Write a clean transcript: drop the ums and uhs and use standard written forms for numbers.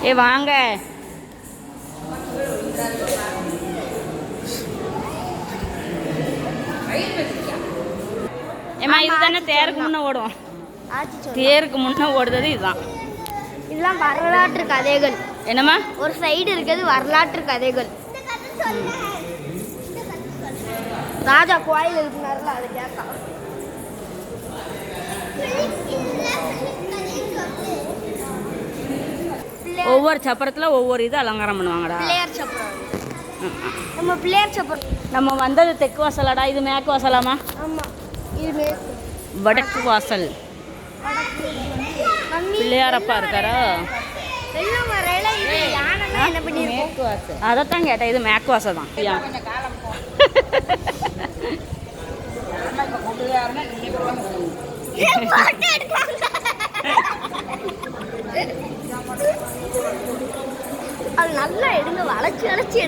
ஏ வாங்க. ஏமா இதுதானே தேருக்கு முன்னே ஓடும். தேருக்கு முன்னே ஓடுறது இதுதான். இதெல்லாம் வரலாற்று கதைகள். என்னம்மா ஒரு சைடு இருக்கிறது வரலாற்று கதைகள். ராஜா கோயில் இருக்குனாருல அதை கேட்கலாம். ஒவ்வொரு சப்பரத்தில் ஒவ்வொரு இது அலங்காரம் பண்ணுவாங்கடா. பிள்ளையார் சப்பரம். நம்ம பிள்ளையார் சப்பரம். நம்ம வந்தது தெற்கு வாசலாடா. இது மேற்கு வாசலாமா? ஆமாம், இது வடக்கு வாசல். பிள்ளையாரப்பா இருக்காரா? அதைத்தான் கேட்டேன். இது மேற்கு வாசல் தான். அது நல்லா எடுங்க, வளைச்சு வளைச்சு